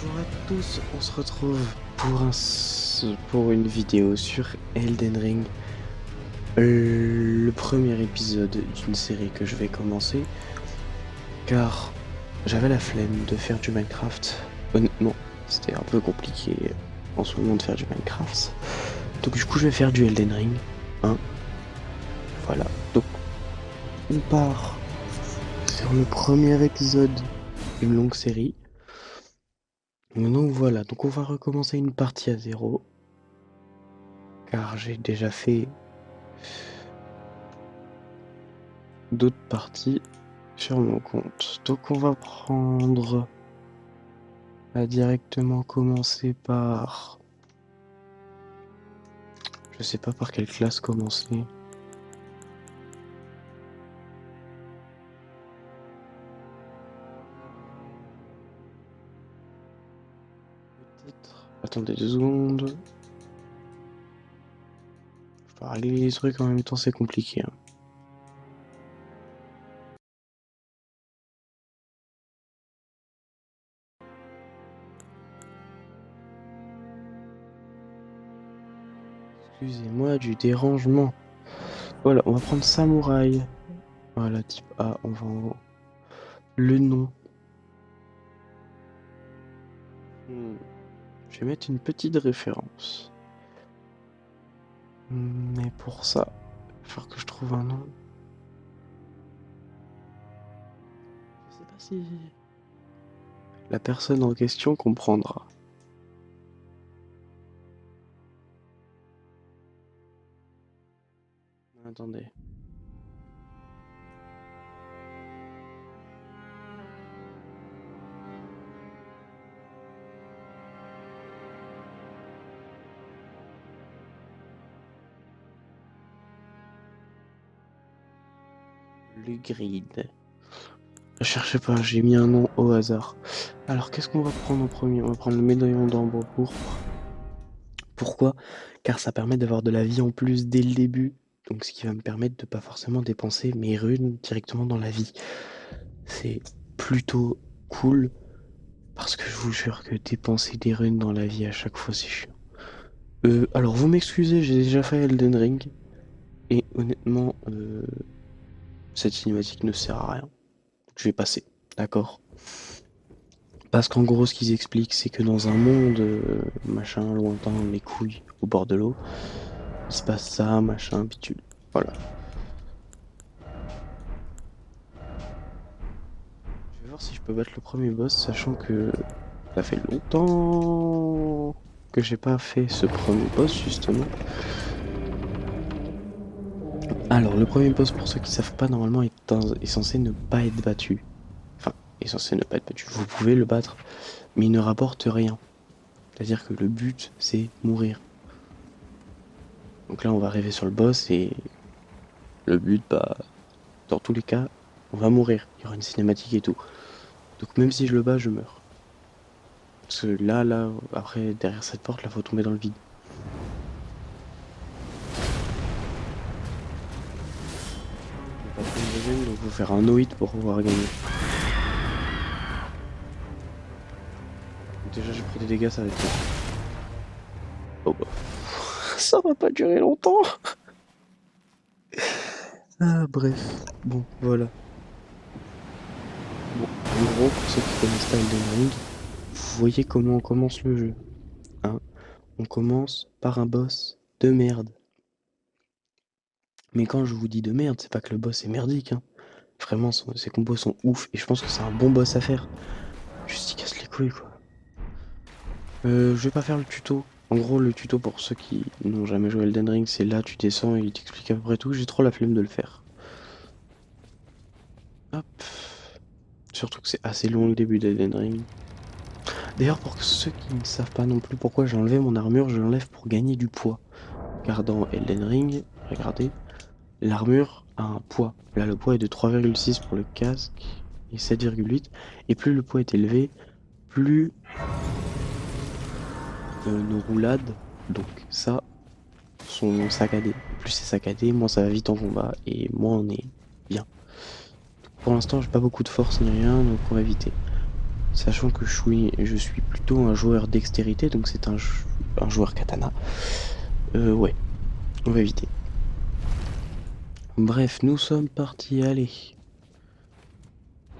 Bonjour à tous, on se retrouve pour une vidéo sur Elden Ring, le premier épisode d'une série que je vais commencer, car j'avais la flemme de faire du Minecraft. Honnêtement, c'était un peu compliqué en ce moment de faire du Minecraft, donc du coup je vais faire du Elden Ring, hein. Voilà, donc on part sur le premier épisode d'une longue série. Donc voilà, donc on va recommencer une partie à zéro, car j'ai déjà fait d'autres parties sur mon compte. Donc on va directement commencer par... Je sais pas par quelle classe commencer. Peut-être... Attendez 2 secondes. Je dois régler les trucs en même temps, c'est compliqué, hein. Excusez-moi du dérangement. Voilà, on va prendre Samouraï. Voilà, type A, on va le nom. Je vais mettre une petite référence. Mais pour ça, il va falloir que je trouve un nom. Je sais pas si la personne en question comprendra. Attendez. Le grid. Ne cherchez pas, j'ai mis un nom au hasard. Alors qu'est-ce qu'on va prendre en premier? On va prendre le médaillon d'ambre pourpre. Pourquoi? Car ça permet d'avoir de la vie en plus dès le début. Donc ce qui va me permettre de pas forcément dépenser mes runes directement dans la vie. C'est plutôt cool. Parce que je vous jure que dépenser des runes dans la vie à chaque fois c'est chiant. Alors vous m'excusez, j'ai déjà fait Elden Ring. Et honnêtement, cette cinématique ne sert à rien. Je vais passer, d'accord? Parce qu'en gros, ce qu'ils expliquent, c'est que dans un monde machin lointain, mes couilles au bord de l'eau, il se passe ça, machin, bidule. Voilà. Je vais voir si je peux battre le premier boss, sachant que ça fait longtemps que j'ai pas fait ce premier boss, justement. Alors, le premier boss, pour ceux qui savent pas, normalement, est censé ne pas être battu. Enfin, est censé ne pas être battu. Vous pouvez le battre, mais il ne rapporte rien. C'est-à-dire que le but, c'est mourir. Donc là, on va arriver sur le boss et le but, bah, dans tous les cas, on va mourir. Il y aura une cinématique et tout. Donc même si je le bats, je meurs. Parce que là, après, derrière cette porte, là, faut tomber dans le vide. On va pas prendre une deuxième, donc faut faire un no-hit pour pouvoir gagner. Donc déjà, j'ai pris des dégâts, ça va être... Oh bah... Ça va pas durer longtemps. Ah, bref. Bon, voilà. Bon, en gros, pour ceux qui connaissent pas Elden Ring, vous voyez comment on commence le jeu. Hein, on commence par un boss de merde. Mais quand je vous dis de merde, c'est pas que le boss est merdique, hein. Vraiment, ses combos sont ouf, et je pense que c'est un bon boss à faire. Juste, il casse les couilles, quoi. Je vais pas faire le tuto. En gros, le tuto, pour ceux qui n'ont jamais joué à Elden Ring, c'est là, tu descends et il t'explique à peu près tout. J'ai trop la flemme de le faire. Hop. Surtout que c'est assez long le début d'Elden Ring. D'ailleurs, pour ceux qui ne savent pas non plus pourquoi j'ai enlevé mon armure, je l'enlève pour gagner du poids. Car dans Elden Ring, regardez, l'armure a un poids. Là, le poids est de 3,6 pour le casque et 7,8. Et plus le poids est élevé, plus nos roulades, donc ça, sont saccadées. Plus c'est saccadé, moins ça va vite en combat et moins on est bien. Donc, pour l'instant, j'ai pas beaucoup de force ni rien, donc on va éviter. Sachant que je suis plutôt un joueur dextérité, donc c'est un joueur katana. Ouais, on va éviter. Bref, nous sommes partis, allez.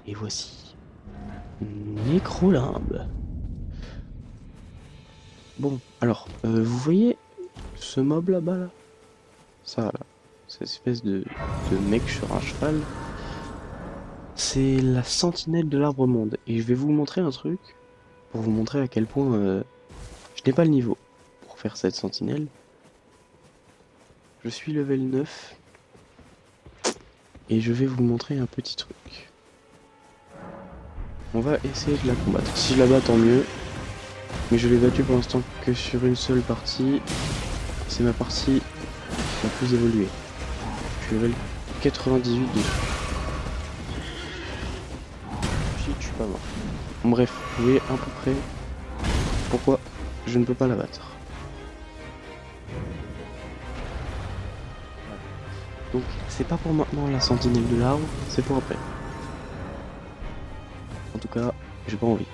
Et voici Nécrolimbe. Bon, alors, vous voyez ce mob là-bas là? Ça là, cette espèce de mec sur un cheval. C'est la sentinelle de l'arbre monde. Et je vais vous montrer un truc, pour vous montrer à quel point je n'ai pas le niveau pour faire cette sentinelle. Je suis level 9. Et je vais vous montrer un petit truc. On va essayer de la combattre. Si je la bats, tant mieux. Mais je l'ai battue pour l'instant que sur une seule partie. C'est ma partie la plus évoluée. Je suis level 98 dessus. Je suis pas mort. Bref, vous voyez à peu près pourquoi je ne peux pas la battre. Donc c'est pas pour maintenant la sentinelle de l'arbre, c'est pour après. En tout cas, j'ai pas envie.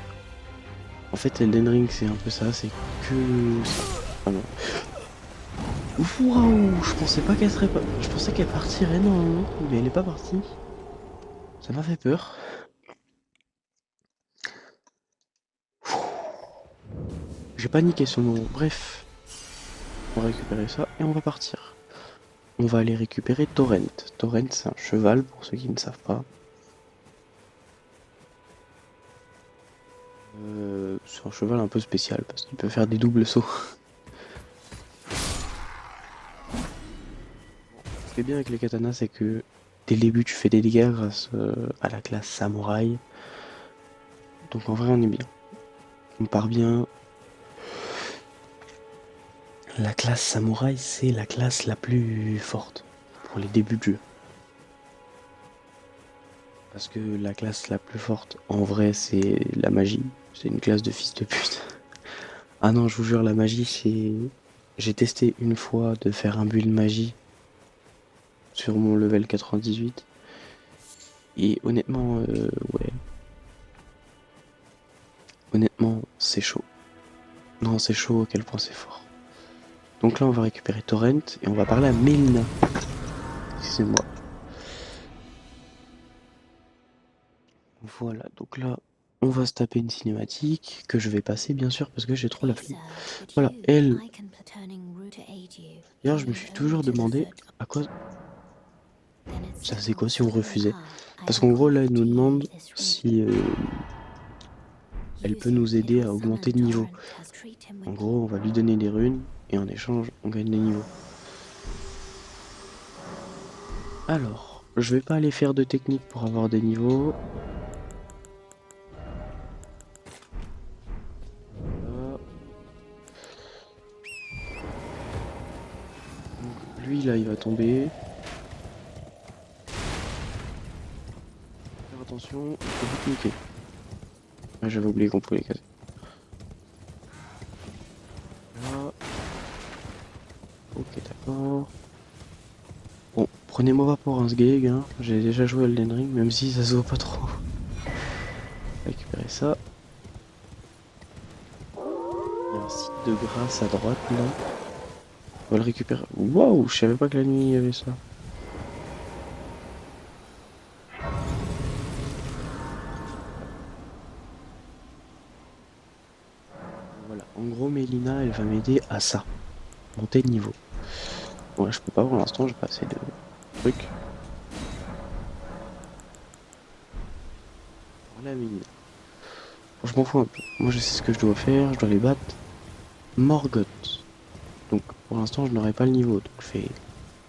En fait, Elden Ring c'est un peu ça, c'est que ça. Ah non. Waouh, je pensais pas qu'elle serait pas. Je pensais qu'elle partirait non, mais elle est pas partie. Ça m'a fait peur. J'ai paniqué sur le moment. Bref, on va récupérer ça et on va partir. On va aller récupérer Torrent. Torrent, c'est un cheval pour ceux qui ne savent pas. C'est un cheval un peu spécial parce qu'il peut faire des doubles sauts. Ce qui est bien avec les katanas, c'est que dès le début tu fais des dégâts grâce à la classe samouraï. Donc en vrai on est bien. On part bien. La classe samouraï c'est la classe la plus forte pour les débuts de jeu. Parce que la classe la plus forte en vrai c'est la magie. C'est une classe de fils de pute. Ah non je vous jure la magie c'est... J'ai testé une fois de faire un build magie sur mon level 98. Et honnêtement, ouais. Honnêtement, c'est chaud. Non, c'est chaud à quel point c'est fort. Donc là, on va récupérer Torrent et on va parler à Mélina. Excusez-moi. Voilà, donc là, on va se taper une cinématique que je vais passer, bien sûr, parce que j'ai trop la flemme. Voilà, elle. D'ailleurs, je me suis toujours demandé à quoi ça faisait quoi si on refusait. Parce qu'en gros, là, elle nous demande si elle peut nous aider à augmenter de niveau. En gros, on va lui donner des runes et en échange, on gagne des niveaux. Alors, je vais pas aller faire de technique pour avoir des niveaux. Voilà. Donc, lui là, il va tomber. Faire attention, il faut vite niquer. Ah, j'avais oublié qu'on pouvait les casser. Là. Ok, d'accord. Bon, prenez-moi pas pour un sgeg, hein. J'ai déjà joué à Elden Ring, même si ça se voit pas trop. Récupérer ça. Il y a un site de grâce à droite là. On va le récupérer. Waouh, je savais pas que la nuit il y avait ça. Voilà, en gros Mélina elle va m'aider à ça. Monter de niveau. Ouais, je peux pas pour l'instant, j'ai pas assez de trucs. Voilà Mélina. Bon, je m'en fous un peu. Moi je sais ce que je dois faire, je dois les battre. Morgoth. Donc pour l'instant je n'aurai pas le niveau, donc je vais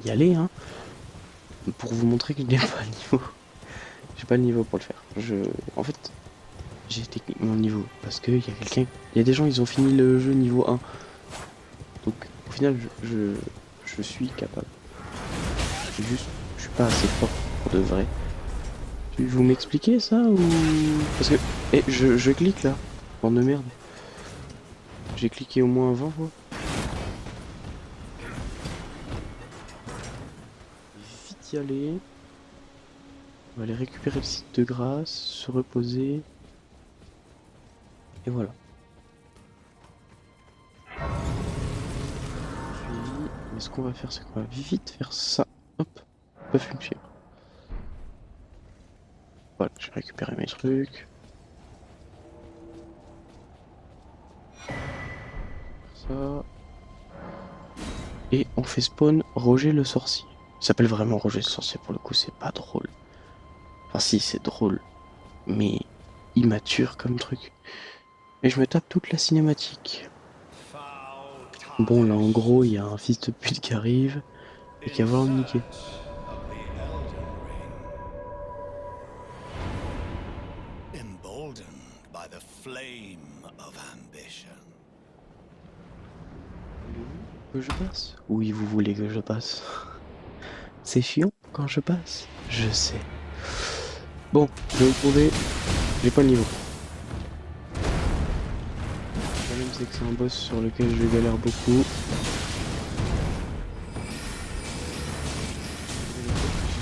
y aller hein. Pour vous montrer que je n'ai pas le niveau. J'ai pas le niveau pour le faire. En fait, j'ai techniquement le niveau. Parce qu'il y a quelqu'un. Il y a des gens, ils ont fini le jeu niveau 1. Donc au final je suis capable. C'est juste je suis pas assez fort pour de vrai. Vous m'expliquez ça ou. Parce que. Eh, je clique là. Bande de merde. J'ai cliqué au moins 20 fois. Vite y aller. On va aller récupérer le site de grâce, se reposer. Et voilà. Suivi. Mais ce qu'on va faire, c'est qu'on va vite faire ça. Hop. Peuvent me suivre. Voilà, j'ai récupéré mes trucs. Ça. Et on fait spawn Roger le sorcier. Il s'appelle vraiment Roger le sorcier pour le coup, c'est pas drôle. Enfin si, c'est drôle. Mais immature comme truc. Et je me tape toute la cinématique. Bon là en gros, il y a un fils de pute qui arrive et qui va vouloir me niquer. Que je passe? Oui, vous voulez que je passe. C'est chiant quand je passe, je sais. Bon, je vais vous prouver, j'ai pas le niveau. Le problème c'est que c'est un boss sur lequel je galère beaucoup.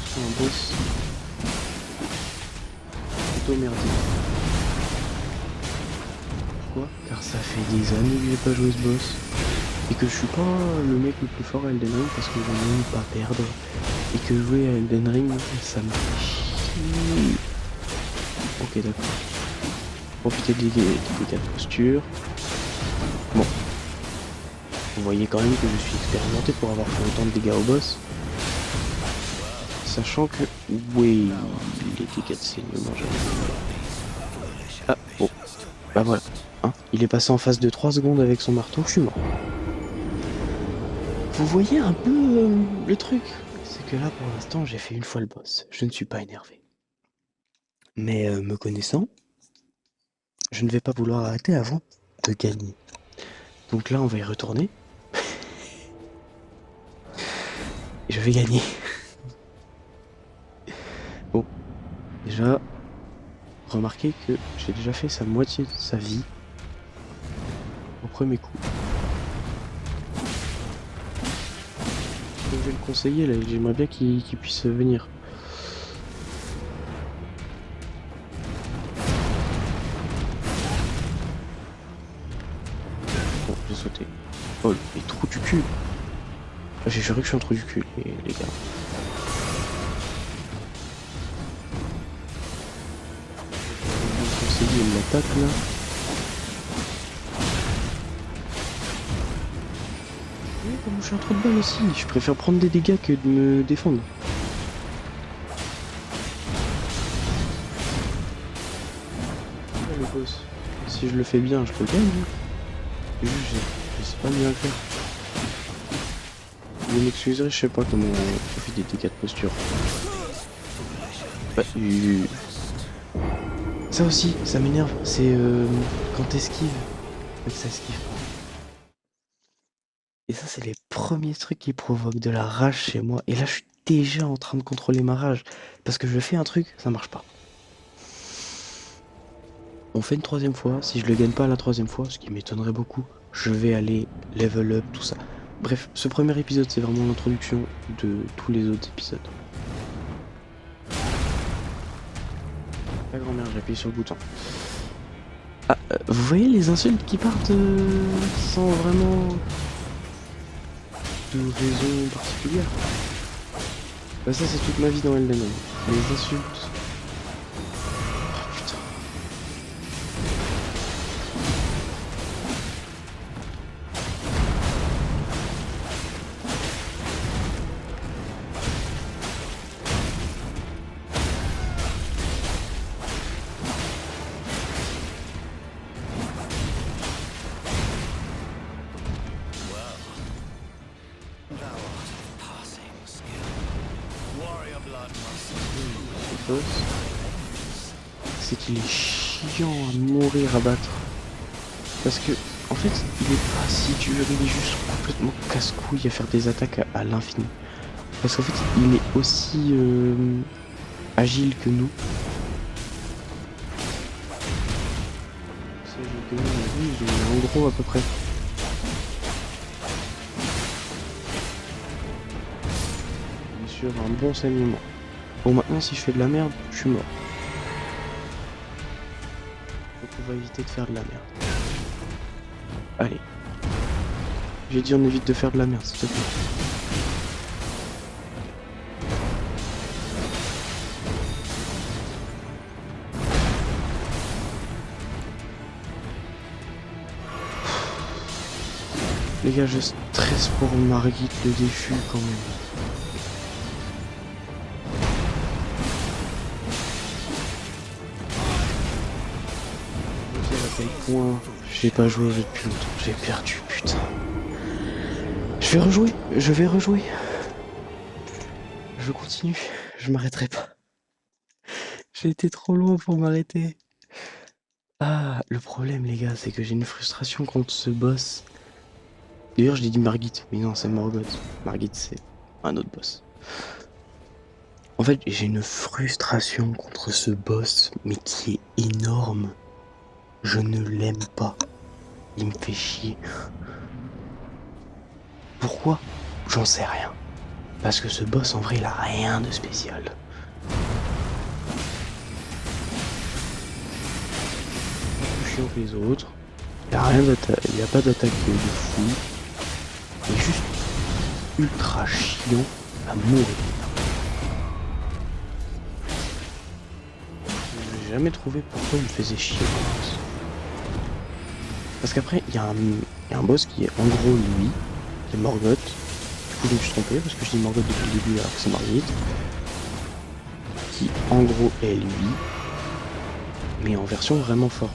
C'est un boss plutôt merdique. Pourquoi? Car ça fait des années que j'ai pas joué ce boss. Et que je suis pas le mec le plus fort à Elden Ring parce que j'en ai pas perdre. Et que jouer à Elden Ring, ça me fait chier. Ok, d'accord. Profiter des dégâts de posture. Bon. Vous voyez quand même que je suis expérimenté pour avoir fait autant de dégâts au boss. Sachant que... Oui, les dégâts de saignement, j'avais... Ah, bon. Bah voilà. Hein, il est passé en phase de 3 secondes avec son marteau, je suis mort. Vous voyez un peu le truc? C'est que là, pour l'instant, j'ai fait une fois le boss. Je ne suis pas énervé. Mais me connaissant, je ne vais pas vouloir arrêter avant de gagner. Donc là, on va y retourner. Et je vais gagner. Bon, déjà, remarquez que j'ai déjà fait sa moitié de sa vie au premier coup. Je vais le conseiller là, j'aimerais bien qu'il puisse venir. Bon, j'ai sauté. Oh, les trous du cul. J'ai juré que je suis un trou du cul, les gars. Le conseiller, il m'attaque là. Oui, comme je suis un trou de balle aussi, je préfère prendre des dégâts que de me défendre. Le boss. Si je le fais bien, je peux gagner. Juste, je sais pas bien le faire. Vous m'excuserez, je sais pas comment on fait des dégâts de posture. Bah, ça aussi, ça m'énerve. C'est quand t'esquives, ça esquive pas. Et ça, c'est les premiers trucs qui provoquent de la rage chez moi. Et là, je suis déjà en train de contrôler ma rage. Parce que je fais un truc, ça marche pas. On fait une troisième fois. Si je le gagne pas la troisième fois, ce qui m'étonnerait beaucoup, je vais aller level up, tout ça. Bref, ce premier épisode, c'est vraiment l'introduction de tous les autres épisodes. La grand-mère, j'ai appuyé sur le bouton. Ah, vous voyez les insultes qui partent sans vraiment de raison particulière. Bah ça c'est toute ma vie dans Elden Ring. Les insultes. Oh putain. C'est qu'il est chiant à mourir à battre. Parce que, en fait, il est pas si dur, il est juste complètement casse-couille à faire des attaques à l'infini. Parce qu'en fait, il est aussi agile que nous. En gros, à peu près. Bien sûr, un bon saignement. Bon, maintenant, si je fais de la merde, je suis mort. Donc, on va éviter de faire de la merde. Allez. J'ai dit on évite de faire de la merde, s'il te plaît. Les gars, je stresse pour Margit le déchu quand même. Je sais à quel point j'ai pas joué au jeu depuis longtemps. J'ai perdu, putain. Je vais rejouer. Je continue, je m'arrêterai pas. J'ai été trop loin pour m'arrêter. Ah, le problème les gars, c'est que j'ai une frustration contre ce boss. D'ailleurs, je l'ai dit Margit, mais non, c'est Morgoth. Margit, c'est un autre boss. En fait, j'ai une frustration contre ce boss, mais qui est énorme. Je ne l'aime pas. Il me fait chier. Pourquoi? J'en sais rien. Parce que ce boss, en vrai, il a rien de spécial. Plus chiant que les autres. Il n'y a pas d'attaque de fou. Il est juste ultra chiant à mourir. J'ai jamais trouvé pourquoi il me faisait chier le boss. Parce qu'après, il y a un boss qui est en gros lui, c'est Morgoth. Du coup, je me suis trompé parce que je dis Morgoth depuis le début alors que c'est Margit. Qui en gros est lui, mais en version vraiment forte.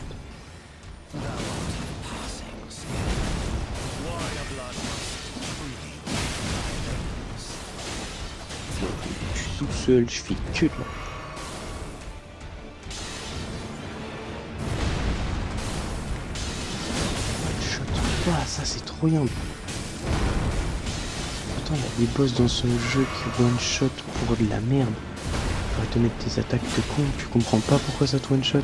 Je suis tout seul, je fais que de la... Ah, ça c'est trop bien. Pourtant il y a des boss dans ce jeu qui one shot pour de la merde. Faudrait te mettre tes attaques de con, tu comprends pas pourquoi ça te one shot.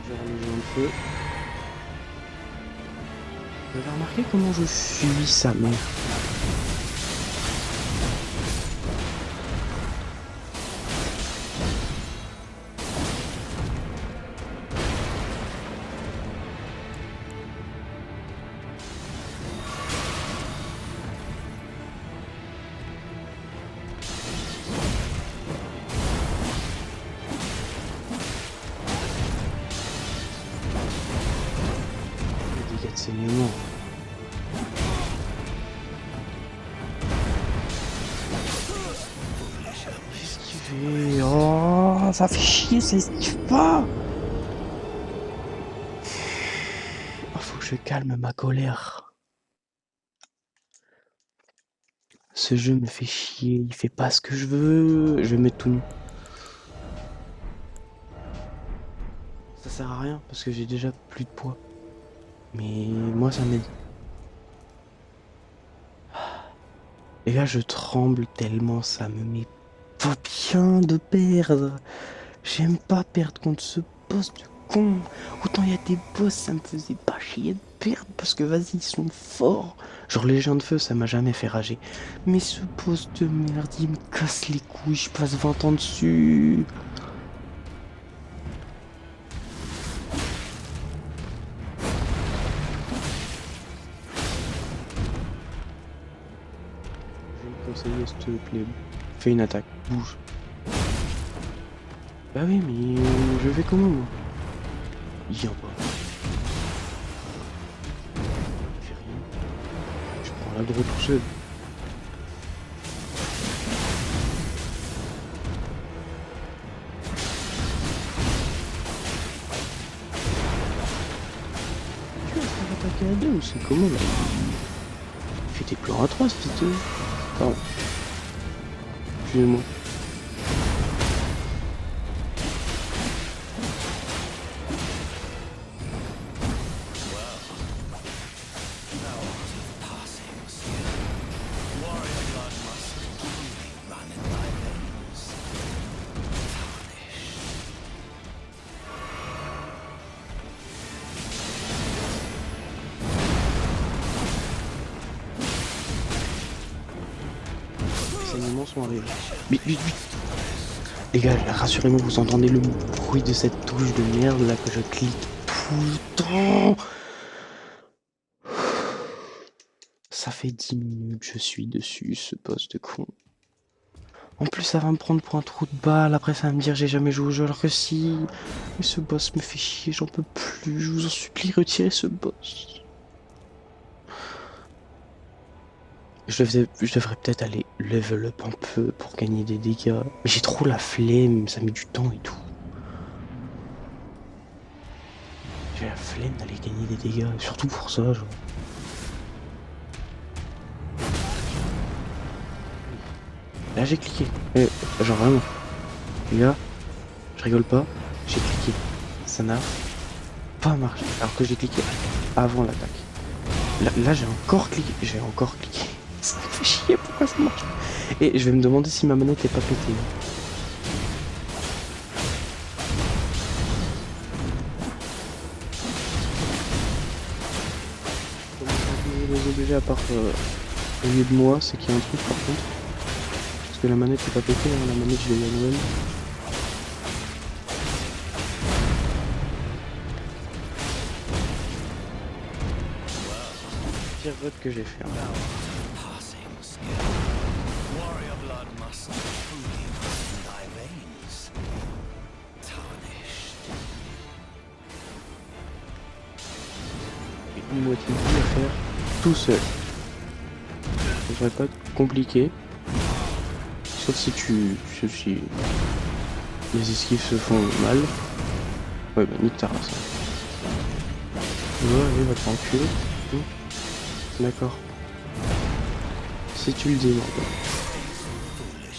Je vais rallumer un peu. Vous avez remarqué comment je suis sa mère? Saignement. Qu'est-ce qu'il fait? Oh, ça fait chier, ça esquive pas. Oh, faut que je calme ma colère. Ce jeu me fait chier, il fait pas ce que je veux. Je vais mettre tout nu. Ça sert à rien parce que j'ai déjà plus de poids. Mais moi ça m'aide. Et là je tremble tellement ça me met pas bien de perdre. J'aime pas perdre contre ce boss de con. Autant il y a des boss ça me faisait pas chier de perdre parce que vas-y ils sont forts. Genre les gens de feu ça m'a jamais fait rager. Mais ce boss de merde il me casse les couilles, je passe 20 ans dessus. Conseiller s'il te plaît, fais une attaque, bouge. Bah oui mais je vais comment moi? Il vient pas. Il fait rien. Je prends l'aggro tout seul. Tu vas faire attaquer à deux ou c'est comment là? Il fait des plans atroces, vite. Pardon. Excusez-moi. Les saignements sont arrivés. Vite, vite, vite. Les gars, rassurez-moi, vous entendez le bruit de cette touche de merde là que je clique tout le temps. Ça fait 10 minutes que je suis dessus, ce boss de con. En plus, ça va me prendre pour un trou de balle. Après, ça va me dire j'ai jamais joué au jeu alors que si. Mais ce boss me fait chier, j'en peux plus. Je vous en supplie, retirez ce boss. Je devrais peut-être aller level up un peu pour gagner des dégâts. Mais j'ai trop la flemme, ça met du temps et tout. J'ai la flemme d'aller gagner des dégâts, surtout pour ça, genre. Là j'ai cliqué. Genre vraiment. Les gars, je rigole pas, j'ai cliqué. Ça n'a pas marché. Alors que j'ai cliqué avant l'attaque. Là j'ai encore cliqué. Ça me fait chier, pourquoi ça marche pas? Et je vais me demander si ma manette est pas pétée. Les obligés à part au lieu de moi, c'est qu'il y a un truc par contre. Parce que la manette est pas pétée, hein. La manette je l'ai eu à Noël. Pire vote que j'ai fait. Hein. Une moitié de vie à faire tout seul. Ça devrait pas être compliqué. Sauf si si les esquives se font mal. Ouais bah nique ta race. Ouais, allez, va te enculer. D'accord. Si tu le dis, non.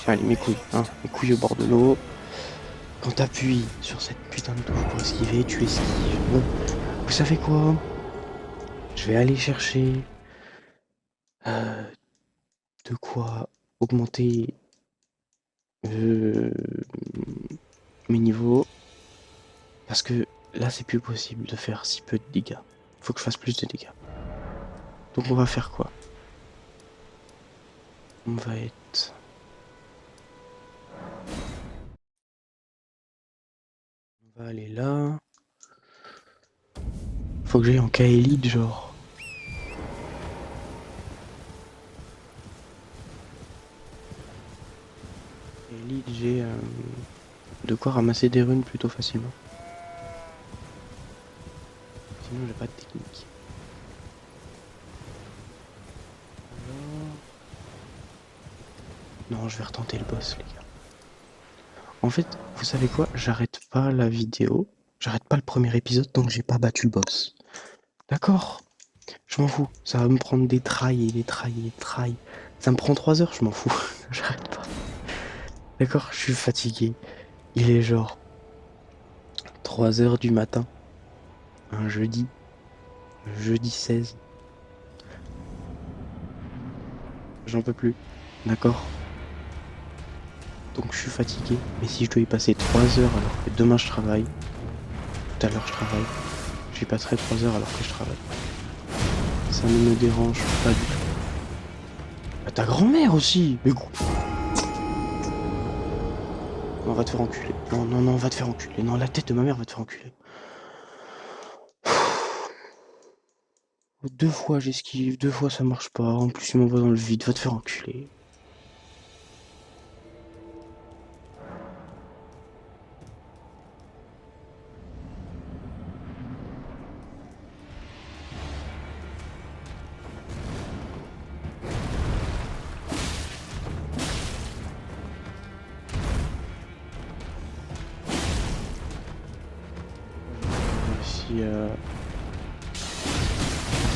Allez, mes couilles au bord de l'eau. Quand t'appuies sur cette putain de touche pour esquiver, tu esquives. Bon, vous savez quoi? Je vais aller chercher de quoi augmenter mes niveaux. Parce que là, c'est plus possible de faire si peu de dégâts. Faut que je fasse plus de dégâts. Donc on va faire quoi? On va être... On va aller là. Faut que j'aille en K-Elite, genre. Elite, j'ai de quoi ramasser des runes plutôt facilement. Sinon, j'ai pas de technique. Alors... Non, je vais retenter le boss, les gars. En fait, vous savez quoi? J'arrête pas la vidéo. J'arrête pas le premier épisode tant que j'ai pas battu le boss. D'accord? Je m'en fous. Ça va me prendre des trails et des trails et des trails. Ça me prend 3 heures, je m'en fous. J'arrête pas. D'accord? Je suis fatigué. Il est genre 3 heures du matin. Un jeudi. Jeudi 16. J'en peux plus. D'accord? Donc je suis fatigué. Mais si je dois y passer 3 heures alors que demain je travaille. Tout à l'heure je travaille. J'y passerai 3 heures alors que je travaille. Ça ne me dérange pas du tout. Bah, ta grand-mère aussi. Mais non, va te faire enculer. Non, non, non, va te faire enculer. Non, la tête de ma mère va te faire enculer. 2 fois j'esquive, 2 fois ça marche pas. En plus il m'envoie dans le vide, va te faire enculer. Si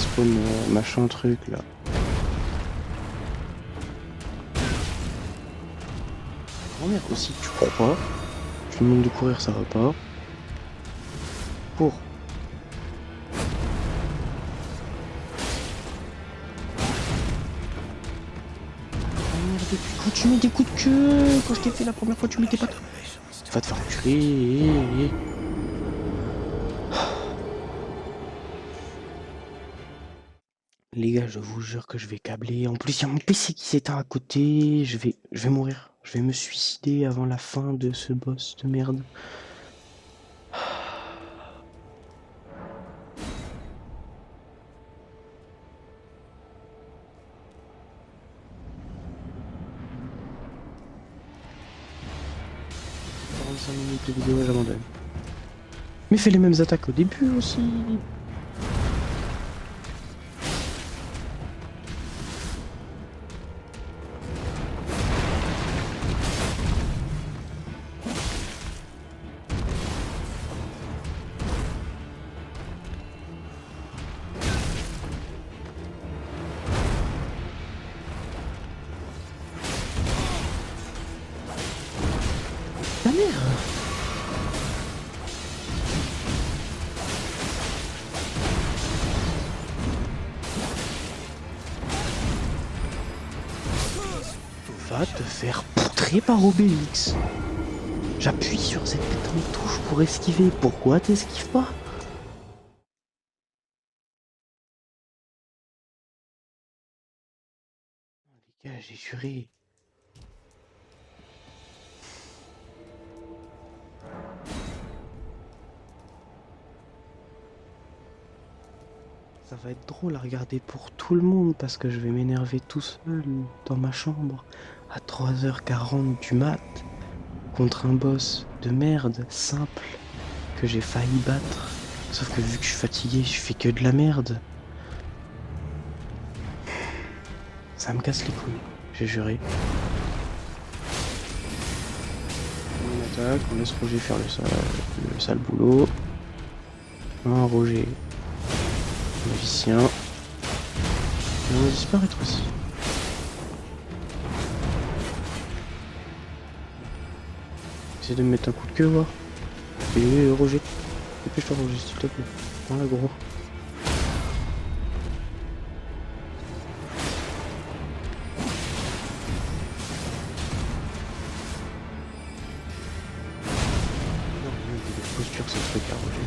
spawn machin truc là. Grand-mère aussi, tu crois pas? Je te demande de courir, ça va pas. Cours. Oh merde, quand tu mets des coups de queue, quand je t'ai fait la première fois, tu mettais pas de... Va te faire enculer. Les gars, je vous jure que je vais câbler. En plus, il y a mon PC qui s'éteint à côté. Je vais mourir. Je vais me suicider avant la fin de ce boss de merde. Minutes de vidéo et j'abandonne. Mais fais les mêmes attaques au début aussi. La merde. Va te faire poutrer par Obélix. J'appuie sur cette putain de touche pour esquiver. Pourquoi t'esquives pas? Les gars, j'ai juré. Ça va être drôle à regarder pour tout le monde parce que je vais m'énerver tout seul dans ma chambre à 3h40 du mat contre un boss de merde simple que j'ai failli battre. Sauf que vu que je suis fatigué, je fais que de la merde. Ça me casse les couilles, j'ai juré. On attaque, on laisse Roger faire le sale boulot. Un Roger magicien. Et on va disparaître aussi. Essaye de me mettre un coup de queue, voir. Et Roger. Dépêche-toi, Roger, s'il te plaît. Voilà, gros. Non, il y a des postures, ce truc à Roger.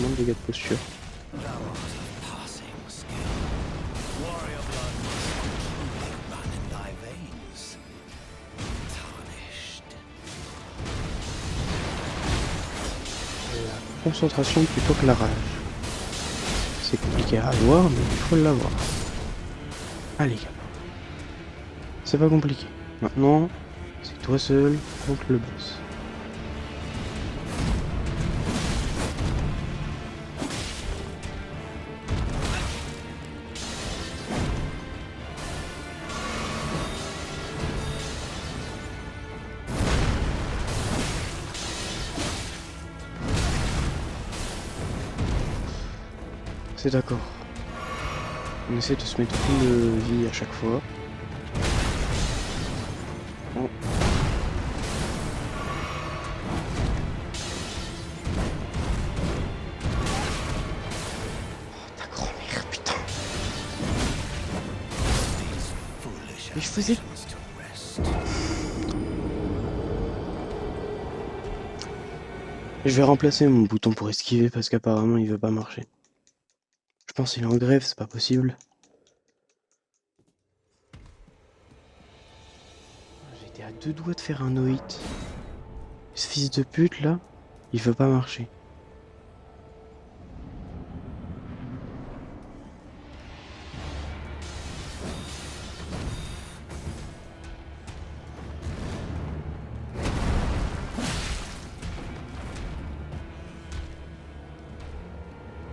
Moins de dégâts de posture. La concentration plutôt que la rage. C'est compliqué à avoir, mais il faut l'avoir. Allez, gars. C'est pas compliqué. Maintenant, c'est toi seul contre le boss. C'est d'accord. On essaie de se mettre full vie à chaque fois. Oh. Ta grand-mère, putain. Mais je faisais... Je vais remplacer mon bouton pour esquiver parce qu'apparemment il veut pas marcher. Je pense qu'il est en grève, c'est pas possible. J'étais à 2 doigts de faire un no-hit. Ce fils de pute là, il veut pas marcher.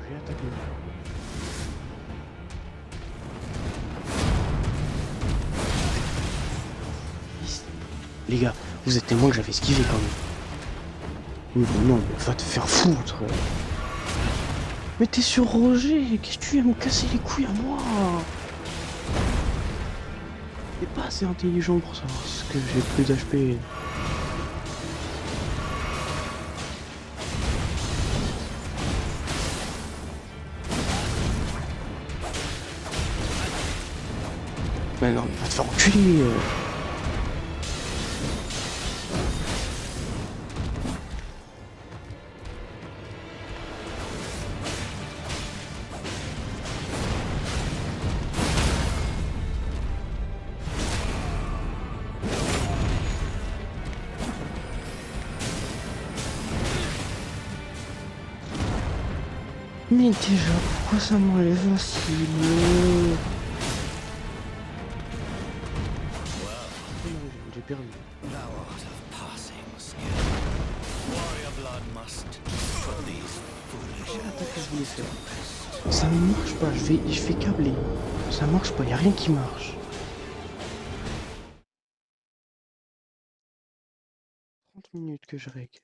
J'ai attaqué. Les gars, vous êtes témoins que j'avais esquivé quand même. Oui, bon, non, mais va te faire foutre. Mais t'es sur Roger, qu'est-ce que tu viens me casser les couilles à moi? T'es pas assez intelligent pour savoir ce que j'ai plus d'HP. Mais non, va te faire enculer. Mais déjà, pourquoi ça m'enlève aussi j'ai perdu. Quelle attaque que je voulais faire? Ça ne marche pas, je fais câbler. Ça marche pas, y a rien qui marche. 30 minutes que je règle.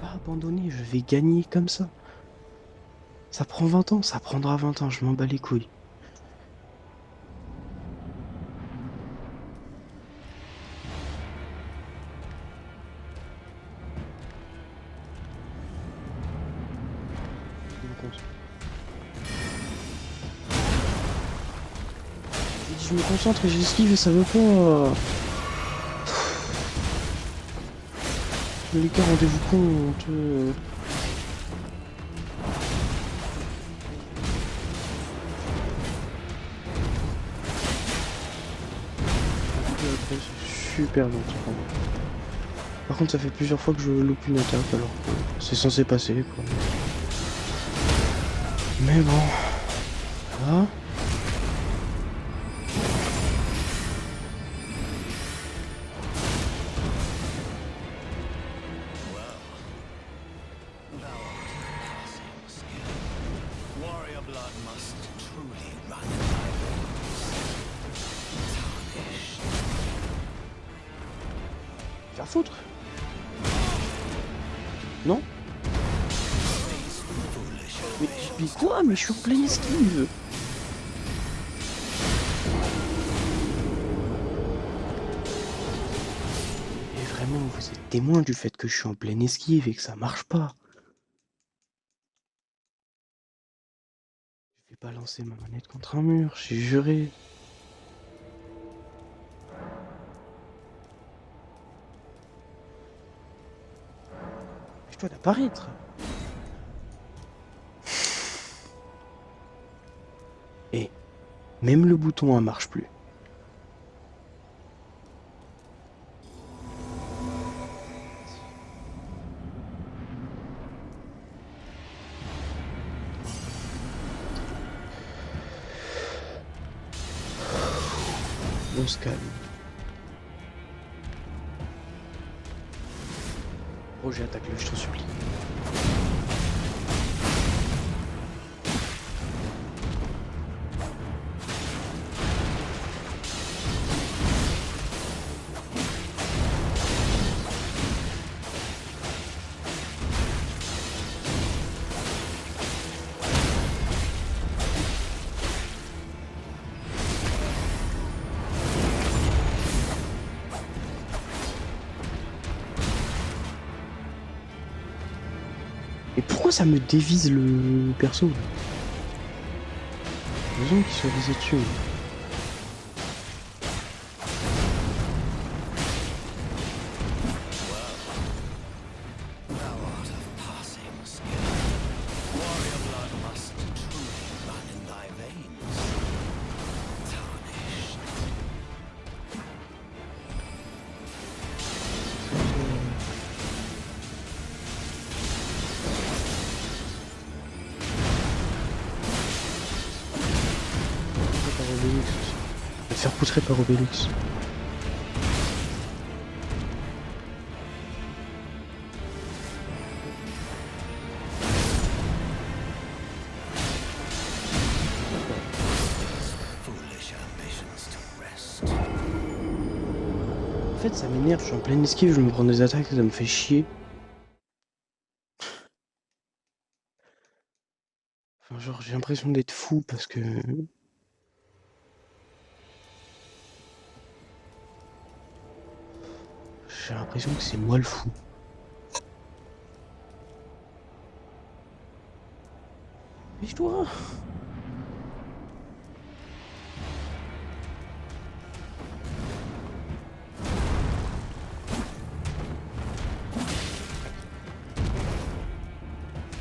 Pas abandonner, je vais gagner comme ça. Ça prend 20 ans, ça prendra 20 ans, je m'en bats les couilles. Je me concentre et j'esquive et ça veut pas. Les gars, rendez-vous compte. C'est super gentil. Par contre, ça fait plusieurs fois que je loupe une attaque alors que c'est censé passer quoi. Mais bon. Voilà. Faire foutre. Non? Mais quoi? Mais je suis en pleine esquive. Et vraiment, vous êtes témoin du fait que je suis en pleine esquive et que ça marche pas. Je vais pas lancer ma manette contre un mur, j'ai juré. Je dois d'apparaître. Et même le bouton ne marche plus. On se calme. Roger, attaque-le, je t'en supplie. Et pourquoi ça me dévise le perso là? J'ai besoin qu'il soit visé dessus. Je vais te faire poutrer par Obélix. En fait, ça m'énerve, je suis en pleine esquive, je me prends des attaques, ça me fait chier. Enfin, genre, j'ai l'impression d'être fou parce que... J'ai l'impression que c'est moi le fou. Dépêche-toi.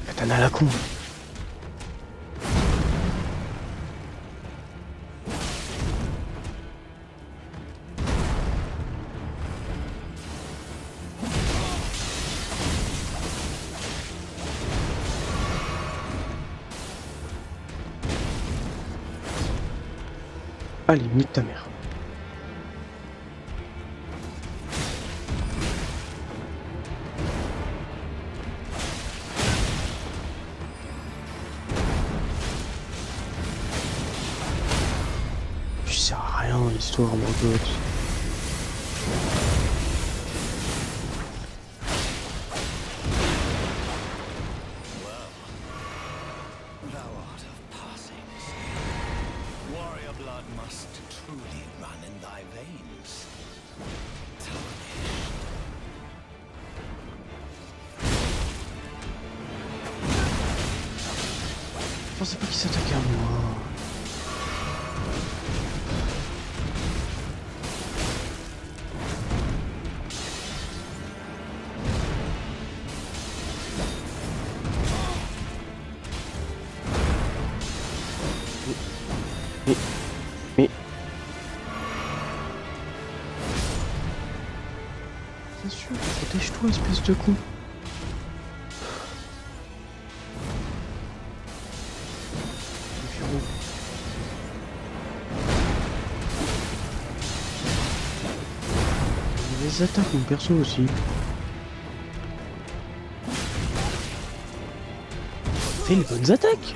Katana à la con. Allez, nique ta mère. Tu sers à rien dans l'histoire, mon pote. Je pensais pas qu'il s'attaquait à moi. Mais... Bien sûr, protège-toi, espèce de con. Les attaques, mon perso aussi. Fais les bonnes attaques.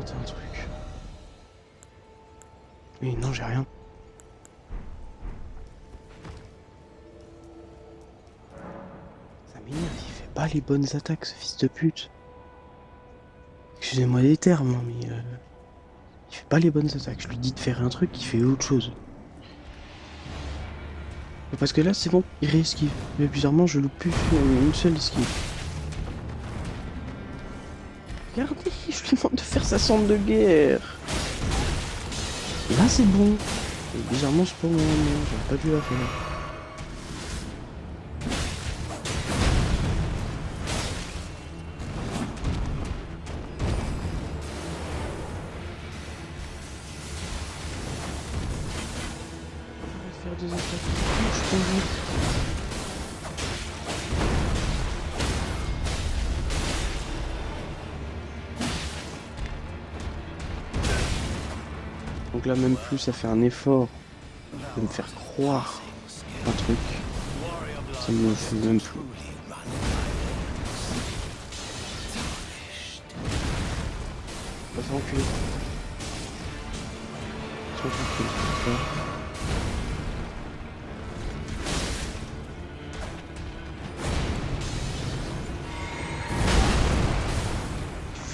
T'as un truc. Mais non, j'ai rien. Ça m'énerve, il fait pas les bonnes attaques, ce fils de pute. Excusez-moi les termes, hein, mais il fait pas les bonnes attaques. Je lui dis de faire un truc, il fait autre chose. Parce que là, c'est bon, il réesquive. Mais bizarrement, je loupe plus une seule esquive. Regardez, je lui demande de faire sa sonde de guerre. Et là, c'est bon. Et bizarrement, c'est pas moi, non, j'aurais pas dû la faire. Faire des attaques de touche, donc là, même plus, ça fait un effort de me faire croire un truc. Ça me fait même plus. On va s'enculer.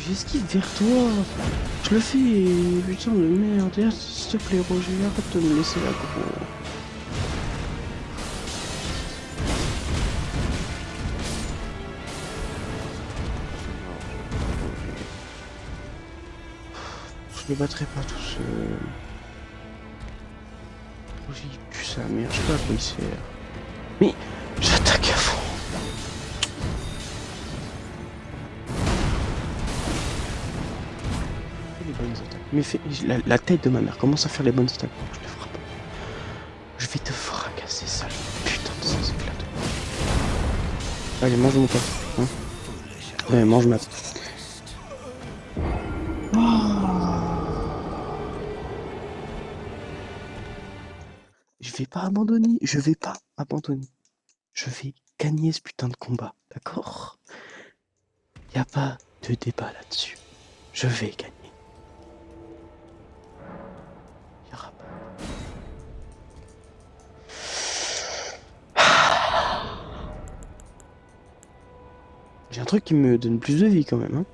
J'esquive vers toi. Je le fais, putain de merde. S'il te plaît, Roger, arrête de me laisser là, gros. Je le battrai pas tout seul. Roger, il pue sa mère, je sais pas à quoi il sert. Mais j'attaque à fond. Les bonnes attaques. Mais fais la tête de ma mère commence à faire les bonnes attaques. Je le frappe. Je vais te fracasser, sale putain de sans éclat. Allez, mange mon pas. Hein, ouais, mange ma. Je vais pas abandonner. Je vais pas abandonner. Je vais gagner ce putain de combat. D'accord? Y a pas de débat là-dessus. Je vais gagner. Y aura pas. J'ai un truc qui me donne plus de vie quand même, hein.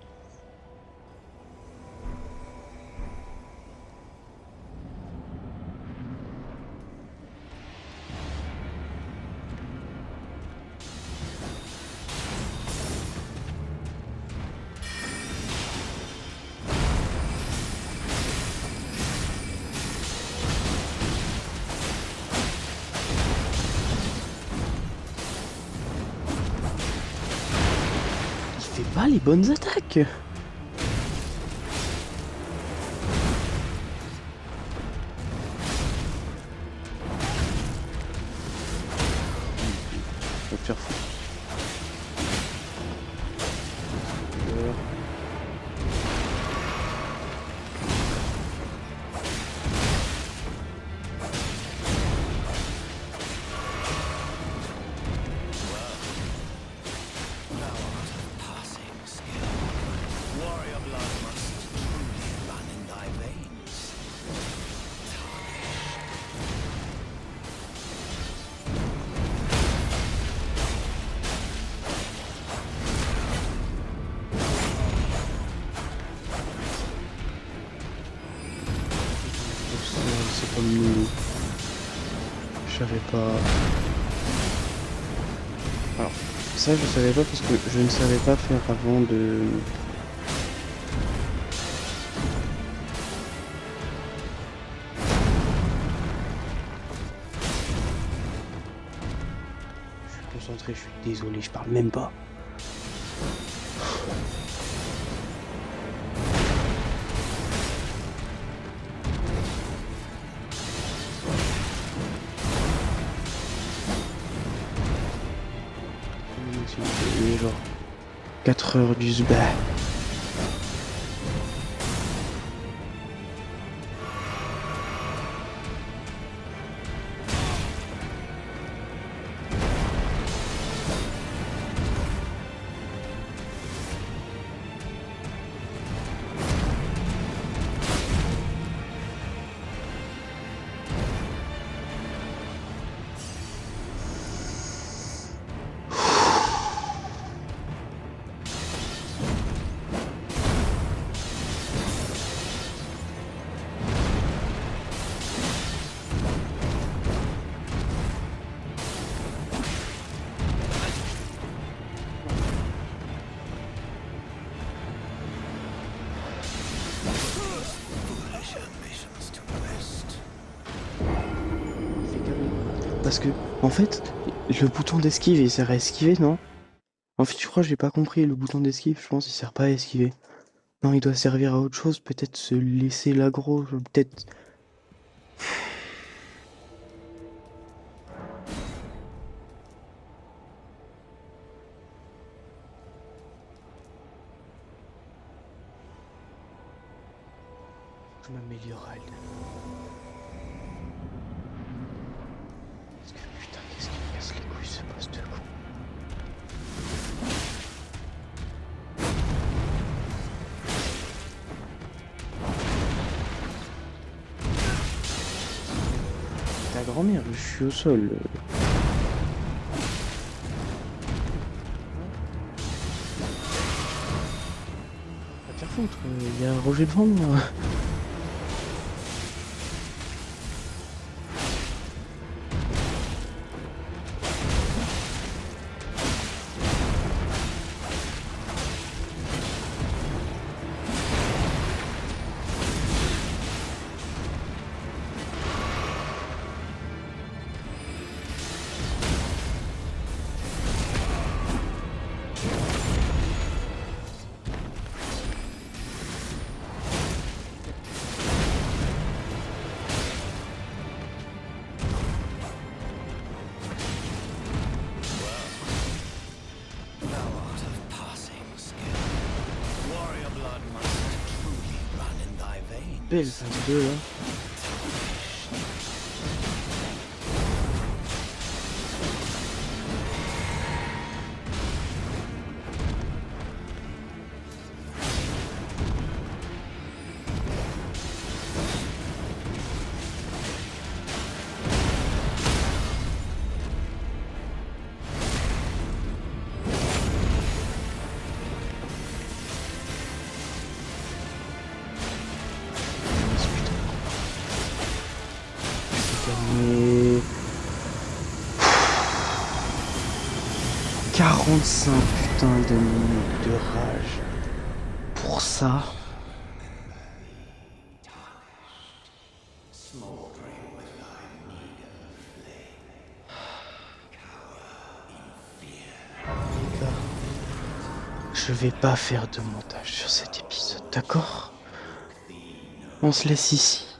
va les bonnes attaques. Je vais te faire foutre. C'est comme nous. Je savais pas. Alors, ça je savais pas parce que je ne savais pas faire avant de. Je suis concentré, je suis désolé, je parle même pas. Il est genre 4 heures du sba. Parce que, en fait, le bouton d'esquive il sert à esquiver, non? En fait, je crois que j'ai pas compris. Le bouton d'esquive, je pense, il sert pas à esquiver. Non, il doit servir à autre chose. Peut-être se laisser l'aggro. Peut-être. Je m'améliore, Alden. Parce que putain, qu'est-ce qu'il me casse les couilles ce poste de con. Ta grand-mère, je suis au sol. Va te faire foutre, il y a Roger devant moi. Belle phase 2 là. Gagné 45 putain de minutes de rage pour ça. Les gars, je vais pas faire de montage sur cet épisode, d'accord? On se laisse ici.